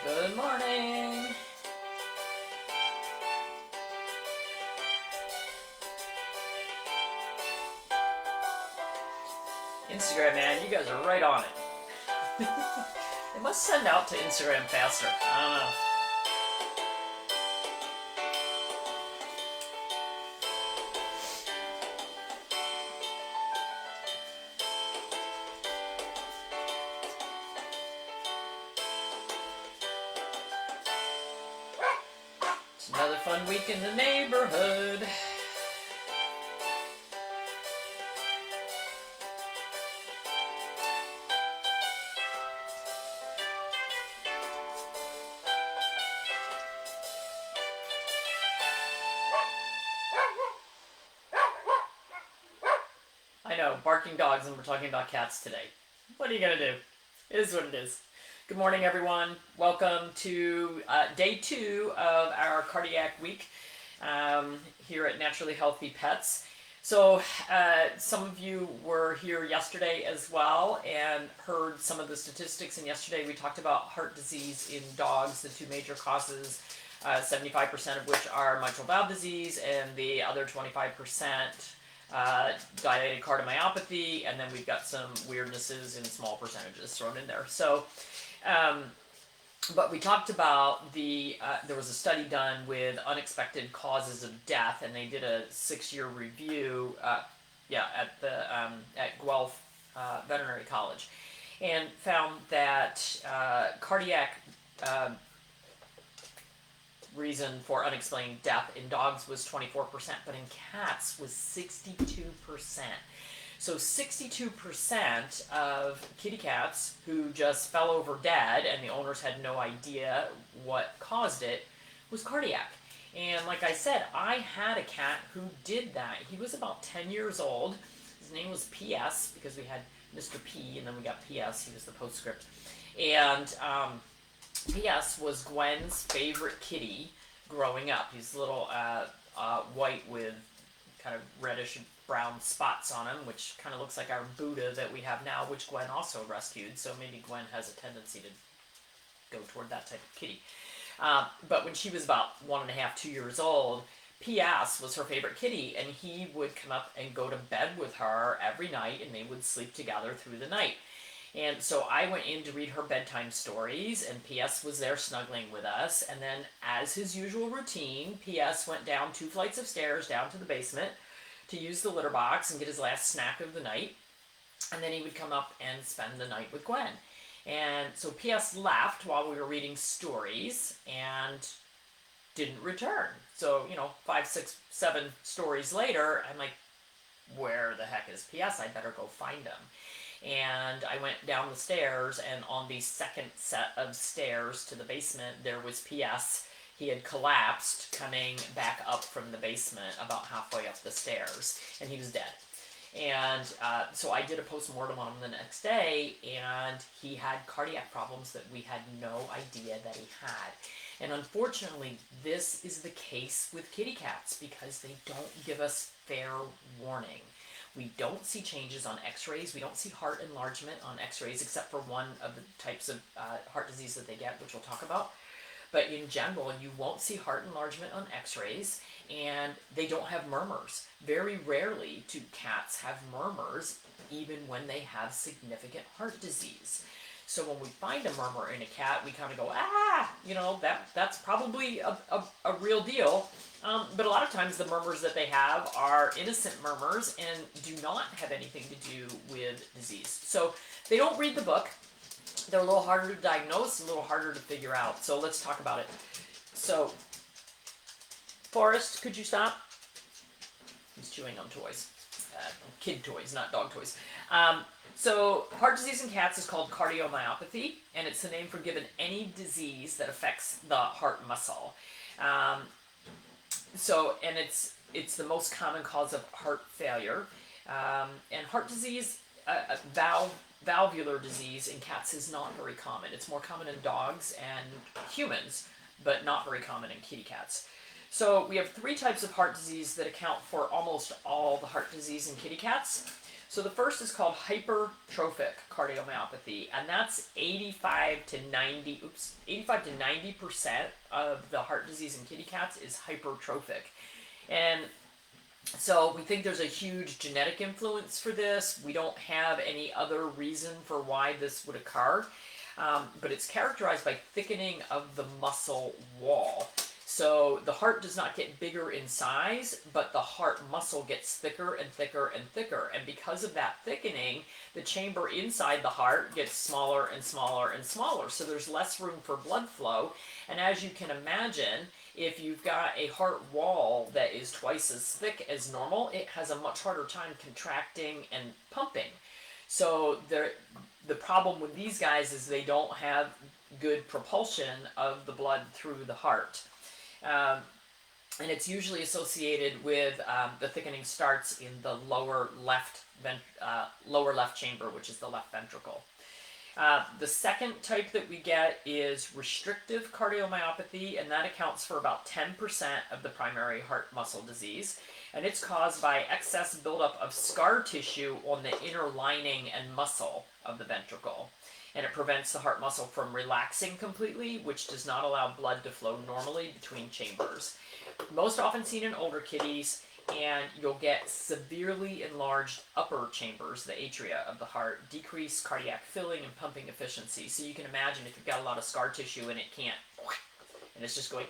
Good morning. Instagram, man, you guys are right on it. They must send out to Instagram faster. I don't know. It's another fun week in the neighborhood. I know, barking dogs, and we're talking about cats today. What are you gonna do? It is what it is. Good morning, everyone. Welcome to day 2 of our cardiac week here at Naturally Healthy Pets. So some of you were here yesterday as well and heard some of the statistics. And yesterday we talked about heart disease in dogs, the 2 major causes, 75% of which are mitral valve disease, and the other 25% dilated cardiomyopathy, and then we've got some weirdnesses in small percentages thrown in there. So, but we talked about there was a study done with unexpected causes of death, and they did a 6-year review, at Guelph Veterinary College, and found that cardiac reason for unexplained death in dogs was 24%, but in cats was 62%. So 62% of kitty cats who just fell over dead and the owners had no idea what caused it was cardiac. And like I said, I had a cat who did that. He was about 10 years old. His name was PS because we had Mr. P and then we got PS. He was the postscript. And PS was Gwen's favorite kitty growing up. He's a little white with kind of reddish brown spots on him, which kind of looks like our Buddha that we have now, which Gwen also rescued. So maybe Gwen has a tendency to go toward that type of kitty. But when she was about 1.5, 2 years old, PS was her favorite kitty, and he would come up and go to bed with her every night, and they would sleep together through the night. And so I went in to read her bedtime stories, and PS was there snuggling with us. And then, as his usual routine, PS went down 2 flights of stairs down to the basement to use the litter box and get his last snack of the night. And then he would come up and spend the night with Gwen. And so PS left while we were reading stories and didn't return. So, 5, 6, 7 stories later, I'm like, where the heck is PS? I better go find him. And I went down the stairs, and on the second set of stairs to the basement, there was PS. He had collapsed coming back up from the basement about halfway up the stairs, and he was dead. And so I did a post-mortem on him the next day, and he had cardiac problems that we had no idea that he had. And unfortunately, this is the case with kitty cats because they don't give us fair warning. We don't see changes on x-rays. We don't see heart enlargement on x-rays, except for one of the types of heart disease that they get, which we'll talk about. But in general, you won't see heart enlargement on x-rays, and they don't have murmurs. Very rarely do cats have murmurs, even when they have significant heart disease. So when we find a murmur in a cat, we kind of go, that's probably a real deal. But a lot of times the murmurs that they have are innocent murmurs and do not have anything to do with disease. So they don't read the book. They're a little harder to diagnose, a little harder to figure out. So let's talk about it. So, Forrest, could you stop? He's chewing on toys. Kid toys, not dog toys. So heart disease in cats is called cardiomyopathy, and it's the name for given any disease that affects the heart muscle. And it's the most common cause of heart failure. And heart disease, valvular disease in cats is not very common. It's more common in dogs and humans, but not very common in kitty cats. So we have 3 types of heart disease that account for almost all the heart disease in kitty cats. So the first is called hypertrophic cardiomyopathy, and that's 85 to 90% of the heart disease in kitty cats is hypertrophic. And so we think there's a huge genetic influence for this. We don't have any other reason for why this would occur, but it's characterized by thickening of the muscle wall. So the heart does not get bigger in size, but the heart muscle gets thicker and thicker and thicker. And because of that thickening, the chamber inside the heart gets smaller and smaller and smaller. So there's less room for blood flow. And as you can imagine, if you've got a heart wall that is twice as thick as normal, it has a much harder time contracting and pumping. So the problem with these guys is they don't have good propulsion of the blood through the heart. And it's usually associated with the thickening starts in the lower left chamber, which is the left ventricle. The second type that we get is restrictive cardiomyopathy, and that accounts for about 10% of the primary heart muscle disease. And it's caused by excess buildup of scar tissue on the inner lining and muscle of the ventricle. And it prevents the heart muscle from relaxing completely, which does not allow blood to flow normally between chambers. Most often seen in older kitties, and you'll get severely enlarged upper chambers, the atria of the heart, decreased cardiac filling and pumping efficiency. So you can imagine if you've got a lot of scar tissue and it can't, and it's just going,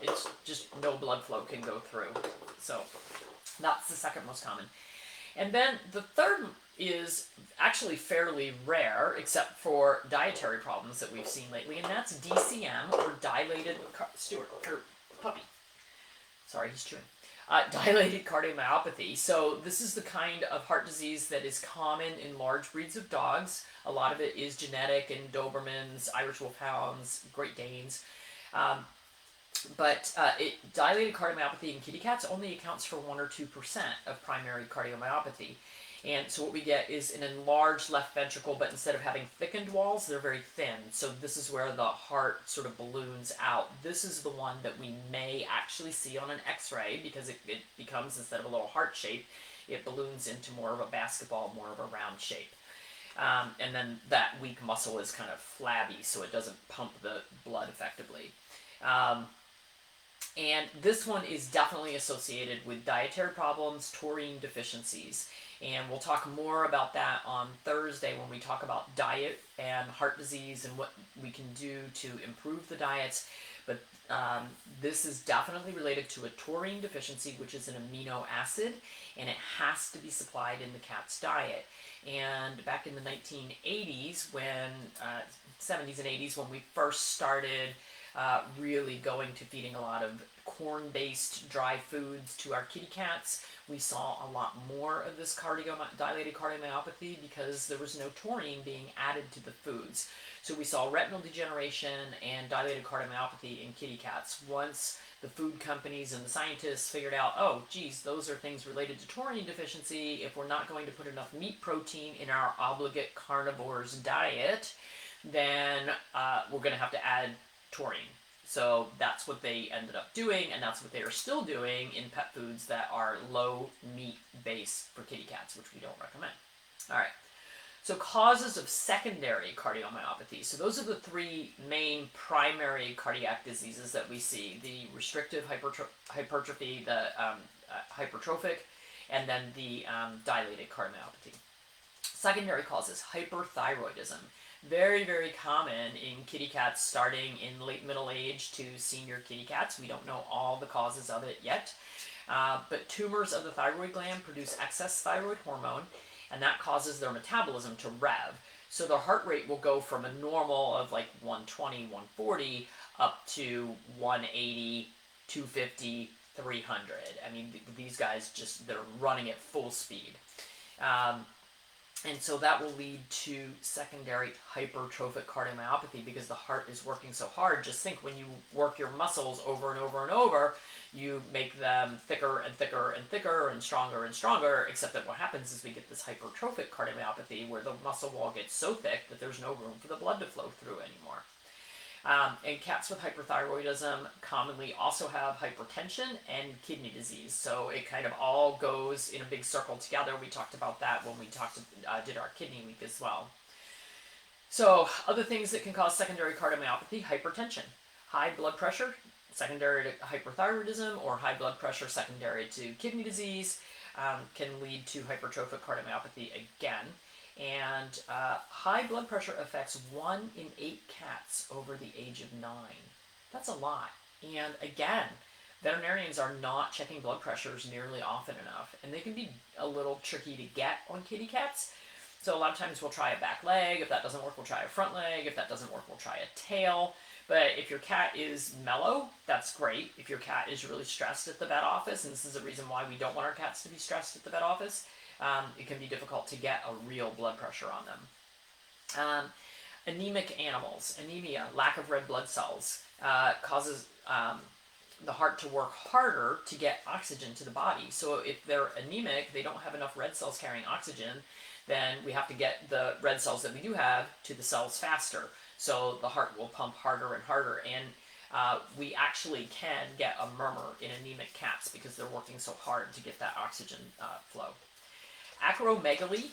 it's just no blood flow can go through. So that's the second most common. And then the third is actually fairly rare, except for dietary problems that we've seen lately, and that's DCM, or dilated, puppy. Sorry, he's chewing. Dilated cardiomyopathy. So this is the kind of heart disease that is common in large breeds of dogs. A lot of it is genetic in Dobermans, Irish Wolfhounds, Great Danes. But dilated cardiomyopathy in kitty cats only accounts for 1 or 2% of primary cardiomyopathy. And so what we get is an enlarged left ventricle, but instead of having thickened walls, they're very thin. So this is where the heart sort of balloons out. This is the one that we may actually see on an x-ray, because it becomes, instead of a little heart shape, it balloons into more of a basketball, more of a round shape. And then that weak muscle is kind of flabby, so it doesn't pump the blood effectively. And this one is definitely associated with dietary problems, taurine deficiencies. And we'll talk more about that on Thursday when we talk about diet and heart disease and what we can do to improve the diets. But this is definitely related to a taurine deficiency, which is an amino acid, and it has to be supplied in the cat's diet. And back in the 1980s, 70s and 80s, when we first started really going to feeding a lot of corn-based dry foods to our kitty cats, we saw a lot more of this dilated cardiomyopathy because there was no taurine being added to the foods. So we saw retinal degeneration and dilated cardiomyopathy in kitty cats. Once the food companies and the scientists figured out, oh, geez, those are things related to taurine deficiency. If we're not going to put enough meat protein in our obligate carnivore's diet, then we're going to have to add taurine. So that's what they ended up doing, and that's what they are still doing in pet foods that are low meat base for kitty cats, which we don't recommend. All right. So causes of secondary cardiomyopathy. So those are the three main primary cardiac diseases that we see: the restrictive hypertrophy, the hypertrophic, and then the dilated cardiomyopathy. Secondary causes: hyperthyroidism. Very, very common in kitty cats starting in late middle age to senior kitty cats. We don't know all the causes of it yet. But tumors of the thyroid gland produce excess thyroid hormone, and that causes their metabolism to rev. So their heart rate will go from a normal of like 120, 140 up to 180, 250, 300. I mean, these guys they're running at full speed. And so that will lead to secondary hypertrophic cardiomyopathy because the heart is working so hard. Just think, when you work your muscles over and over and over, you make them thicker and thicker and thicker and stronger, except that what happens is we get this hypertrophic cardiomyopathy where the muscle wall gets so thick that there's no room for the blood to flow through anymore. And cats with hyperthyroidism commonly also have hypertension and kidney disease. So it kind of all goes in a big circle together. We talked about that when we did our kidney week as well. So other things that can cause secondary cardiomyopathy: hypertension, high blood pressure, secondary to hyperthyroidism, or high blood pressure secondary to kidney disease, can lead to hypertrophic cardiomyopathy again. And high blood pressure affects 1 in 8 cats over the age of 9. That's a lot. And again, veterinarians are not checking blood pressures nearly often enough, and they can be a little tricky to get on kitty cats. So a lot of times we'll try a back leg. If that doesn't work, we'll try a front leg. If that doesn't work, we'll try a tail. But if your cat is mellow, that's great. If your cat is really stressed at the vet office, and this is the reason why we don't want our cats to be stressed at the vet office, it can be difficult to get a real blood pressure on them. Anemic animals, anemia, lack of red blood cells, causes the heart to work harder to get oxygen to the body. So if they're anemic, they don't have enough red cells carrying oxygen, then we have to get the red cells that we do have to the cells faster. So the heart will pump harder and harder, and we actually can get a murmur in anemic cats because they're working so hard to get that oxygen flow. Acromegaly,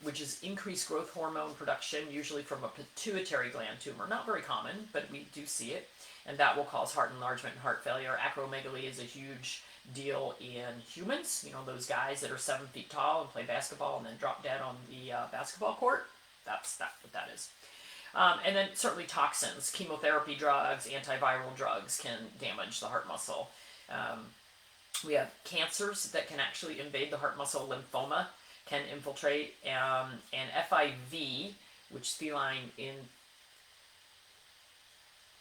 which is increased growth hormone production, usually from a pituitary gland tumor. Not very common, but we do see it, and that will cause heart enlargement and heart failure. Acromegaly is a huge deal in humans. You know, those guys that are 7 feet tall and play basketball and then drop dead on the basketball court. That's what that is. And then certainly toxins, chemotherapy drugs, antiviral drugs can damage the heart muscle. We have cancers that can actually invade the heart muscle. Lymphoma can infiltrate, and FIV, which is feline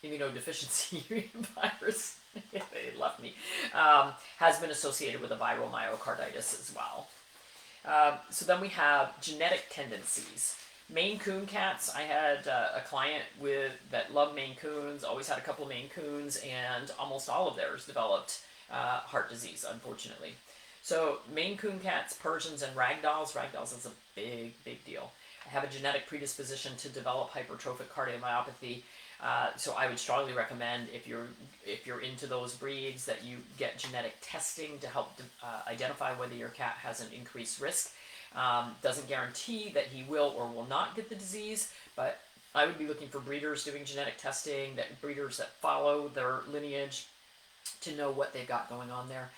immunodeficiency virus, they left me, has been associated with a viral myocarditis as well. So then we have genetic tendencies. Maine Coon cats. I had a client that loved Maine Coons, always had a couple of Maine Coons, and almost all of theirs developed heart disease, unfortunately. So Maine Coon cats, Persians, and Ragdolls. Ragdolls is a big, big deal. I have a genetic predisposition to develop hypertrophic cardiomyopathy. So I would strongly recommend, if you're into those breeds, that you get genetic testing to help identify whether your cat has an increased risk. Doesn't guarantee that he will or will not get the disease, but I would be looking for breeders doing genetic testing, breeders that follow their lineage to know what they've got going on there.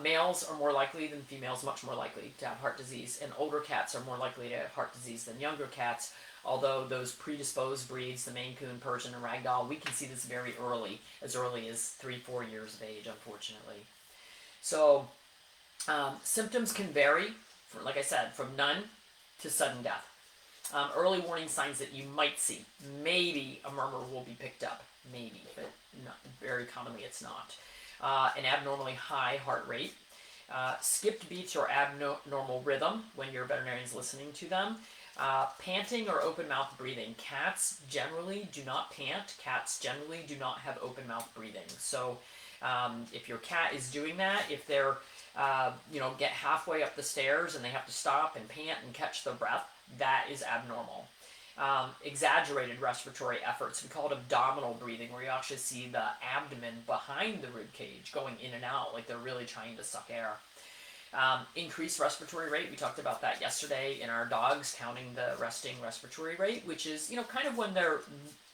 Males are more likely than females, much more likely to have heart disease, and older cats are more likely to have heart disease than younger cats. Although those predisposed breeds, the Maine Coon, Persian, and Ragdoll, we can see this very early as 3-4 years of age, unfortunately. So symptoms can vary, like I said, from none to sudden death. Early warning signs that you might see. Maybe a murmur will be picked up. Maybe, but not, very commonly it's not. An abnormally high heart rate. Skipped beats or abnormal rhythm when your veterinarian's listening to them. Panting or open mouth breathing. Cats generally do not pant. Cats generally do not have open mouth breathing. So if your cat is doing that, if they're get halfway up the stairs and they have to stop and pant and catch their breath, that is abnormal. Exaggerated respiratory efforts, we call it abdominal breathing, where you actually see the abdomen behind the rib cage going in and out like they're really trying to suck air. Increased respiratory rate, we talked about that yesterday in our dogs, counting the resting respiratory rate, which is, kind of when they're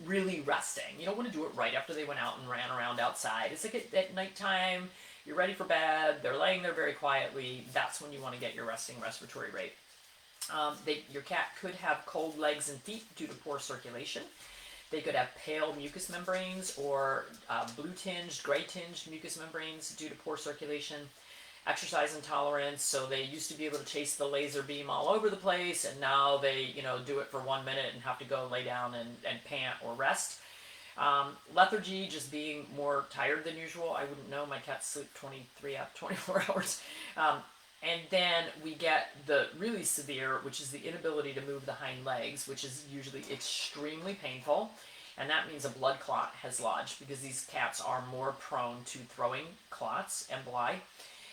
really resting. You don't want to do it right after they went out and ran around outside. It's like at nighttime, you're ready for bed, they're laying there very quietly, that's when you want to get your resting respiratory rate. Your cat could have cold legs and feet due to poor circulation. They could have pale mucous membranes or blue-tinged, gray-tinged mucous membranes due to poor circulation. Exercise intolerance, so they used to be able to chase the laser beam all over the place, and now they, do it for 1 minute and have to go lay down and pant or rest. Lethargy, just being more tired than usual. I wouldn't know, my cats sleep 24 hours. And then we get the really severe, which is the inability to move the hind legs, which is usually extremely painful. And that means a blood clot has lodged, because these cats are more prone to throwing clots, emboli.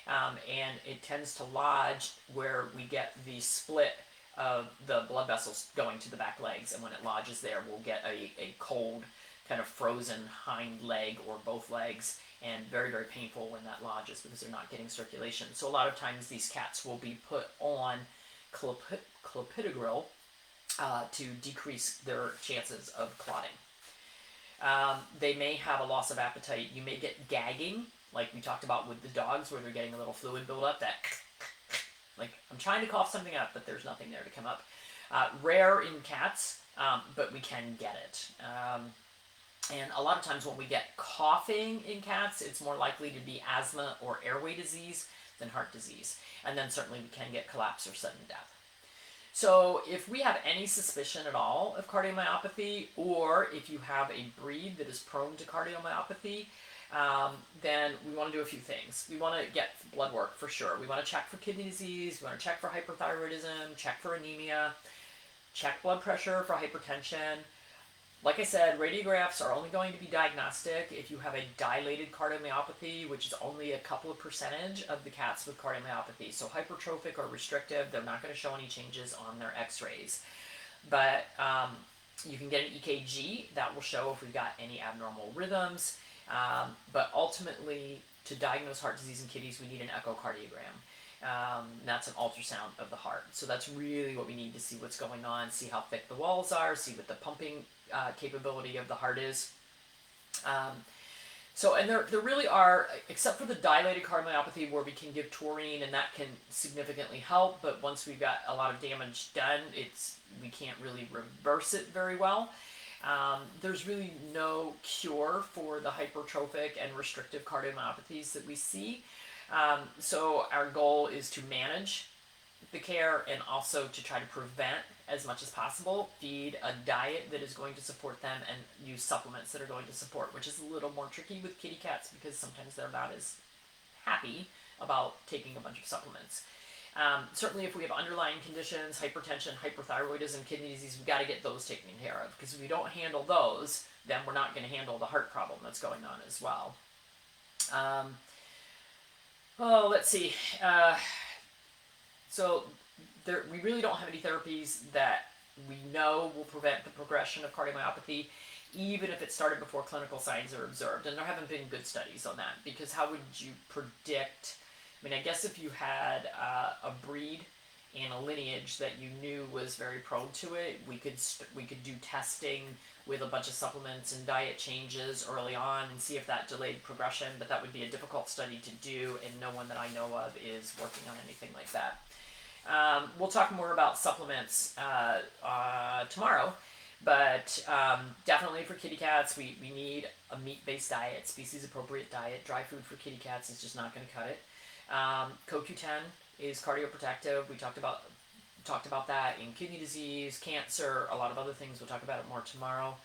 And it tends to lodge where we get the split of the blood vessels going to the back legs. And when it lodges there, we'll get a cold kind of frozen hind leg or both legs, and very, very painful when that lodges because they're not getting circulation. So a lot of times these cats will be put on clopidogrel to decrease their chances of clotting. They may have a loss of appetite. You may get gagging, like we talked about with the dogs, where they're getting a little fluid buildup. That, like, I'm trying to cough something up, but there's nothing there to come up. Rare in cats, but we can get it. And a lot of times when we get coughing in cats, it's more likely to be asthma or airway disease than heart disease. And then certainly we can get collapse or sudden death. So if we have any suspicion at all of cardiomyopathy, or if you have a breed that is prone to cardiomyopathy, then we want to do a few things. We want to get blood work for sure. We want to check for kidney disease, we want to check for hyperthyroidism, check for anemia, check blood pressure for hypertension. Like I said, radiographs are only going to be diagnostic if you have a dilated cardiomyopathy, which is only a couple of percentage of the cats with cardiomyopathy. So hypertrophic or restrictive, they're not going to show any changes on their x-rays. But you can get an EKG that will show if we've got any abnormal rhythms. But ultimately, to diagnose heart disease in kitties, we need an echocardiogram. That's an ultrasound of the heart. So that's really what we need to see what's going on, see how thick the walls are, see what the pumping capability of the heart is. And there really are, except for the dilated cardiomyopathy where we can give taurine and that can significantly help, but once we've got a lot of damage done, we can't really reverse it very well. There's really no cure for the hypertrophic and restrictive cardiomyopathies that we see. So our goal is to manage the care and also to try to prevent as much as possible, feed a diet that is going to support them, and use supplements that are going to support, which is a little more tricky with kitty cats because sometimes they're not as happy about taking a bunch of supplements. Certainly if we have underlying conditions, hypertension, hyperthyroidism, kidney disease, we've got to get those taken care of, because if we don't handle those, then we're not going to handle the heart problem that's going on as well. Let's see. So we really don't have any therapies that we know will prevent the progression of cardiomyopathy, even if it started before clinical signs are observed. And there haven't been good studies on that, because how would you predict? I mean, I guess if you had a breed and a lineage that you knew was very prone to it, we could do testing with a bunch of supplements and diet changes early on and see if that delayed progression, but that would be a difficult study to do, and no one that I know of is working on anything like that. We'll talk more about supplements tomorrow, but definitely for kitty cats, we need a meat-based diet, species-appropriate diet. Dry food for kitty cats is just not going to cut it. CoQ10 is cardioprotective. We talked about that in kidney disease, cancer, a lot of other things. We'll talk about it more tomorrow.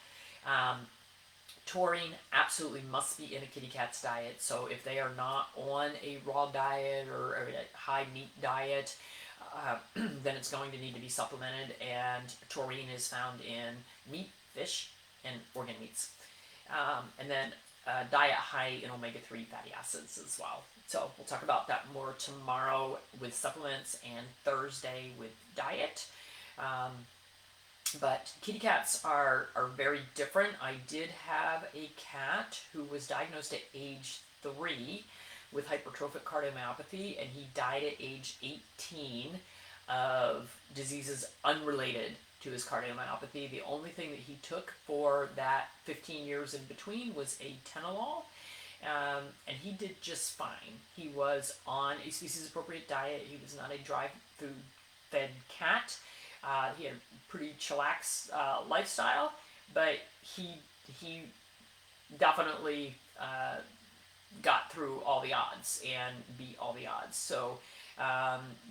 Taurine absolutely must be in a kitty cat's diet. So if they are not on a raw diet or a high meat diet, then it's going to need to be supplemented. And taurine is found in meat, fish, and organ meats. And then diet high in omega-3 fatty acids as well. So we'll talk about that more tomorrow with supplements, and Thursday with diet. But kitty cats are very different. I did have a cat who was diagnosed at age 3 with hypertrophic cardiomyopathy, and he died at age 18 of diseases unrelated to his cardiomyopathy. The only thing that he took for that 15 years in between was atenolol. And he did just fine. He was on a species-appropriate diet. He was not a dry food-fed cat. He had a pretty chillax lifestyle, but he definitely got through all the odds and beat all the odds. So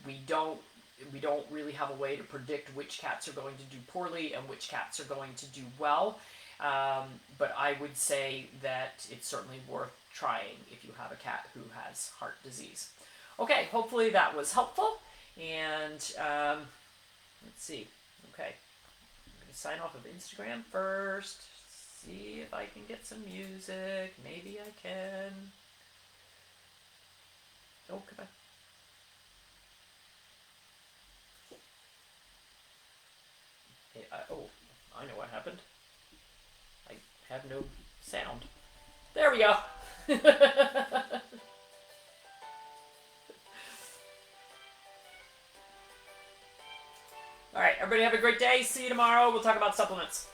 we don't really have a way to predict which cats are going to do poorly and which cats are going to do well. But I would say that it's certainly worth trying if you have a cat who has heart disease. Okay, hopefully that was helpful. And let's see. Okay, I'm going to sign off of Instagram first. See if I can get some music. Maybe I can. Oh, come on. Hey, I know what happened. have no sound. There we go. All right, everybody have a great day. See you tomorrow. We'll talk about supplements.